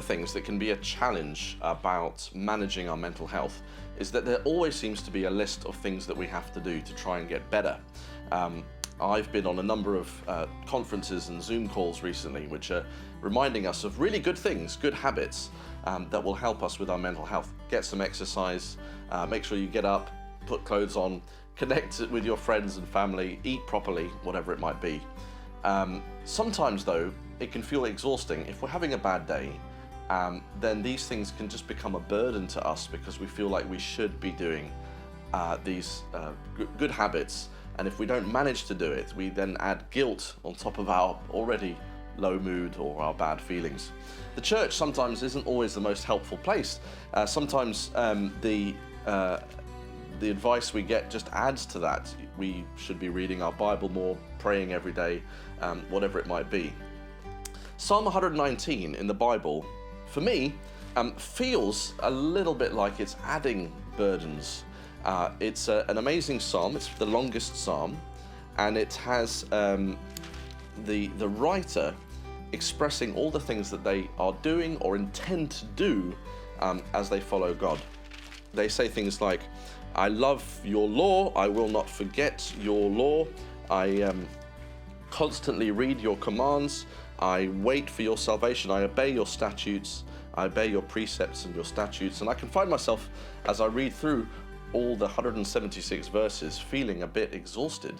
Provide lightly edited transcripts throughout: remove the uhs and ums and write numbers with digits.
things that can be a challenge about managing our mental health is that there always seems to be a list of things that we have to do to try and get better. I've been on a number of conferences and Zoom calls recently which are reminding us of really good things, good habits that will help us with our mental health. Get some exercise, make sure you get up, put clothes on, connect with your friends and family, eat properly, whatever it might be. Sometimes though, it can feel exhausting. If we're having a bad day, then these things can just become a burden to us because we feel like we should be doing these good habits. And if we don't manage to do it, we then add guilt on top of our already low mood or our bad feelings. The church sometimes isn't always the most helpful place. Sometimes the advice we get just adds to that. We should be reading our Bible more, praying every day, whatever it might be. Psalm 119 in the Bible, for me, feels a little bit like it's adding burdens. It's an amazing psalm. It's the longest psalm, and it has the writer expressing all the things that they are doing or intend to do as they follow God. They say things like, I love your law, I will not forget your law, I constantly read your commands, I wait for your salvation, I obey your statutes, I obey your precepts and your statutes. And I can find myself, as I read through all the 176 verses, feeling a bit exhausted.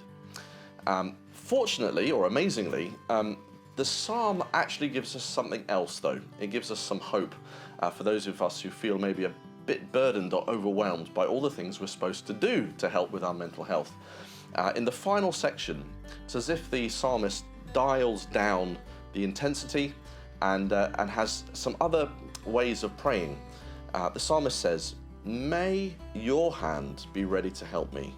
Fortunately, or amazingly, the psalm actually gives us something else though. It gives us some hope for those of us who feel maybe a bit burdened or overwhelmed by all the things we're supposed to do to help with our mental health. In the final section, it's as if the psalmist dials down the intensity and has some other ways of praying. The psalmist says, may your hand be ready to help me.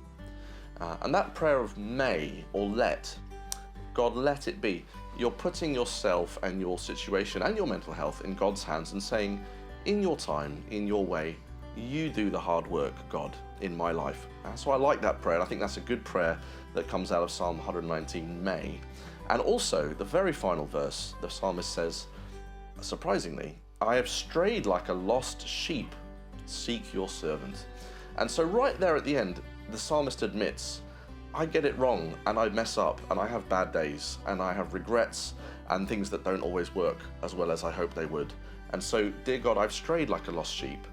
And that prayer of may or let, God let it be. You're putting yourself and your situation and your mental health in God's hands and saying, in your time, in your way, you do the hard work, God, in my life. So I like that prayer. I think that's a good prayer that comes out of Psalm 119, may. And also, the very final verse, the psalmist says, surprisingly, I have strayed like a lost sheep, seek your servant. And so right there at the end, the psalmist admits, I get it wrong and I mess up and I have bad days and I have regrets and things that don't always work as well as I hope they would. And so, dear God, I've strayed like a lost sheep.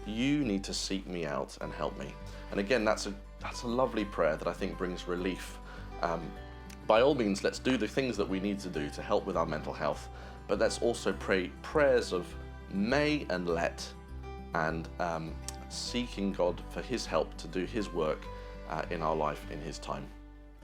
You need to seek me out and help me. And again, that's a lovely prayer that I think brings relief. By all means, let's do the things that we need to do to help with our mental health, but let's also pray prayers of may and let, and seeking God for his help to do his work in our life in his time.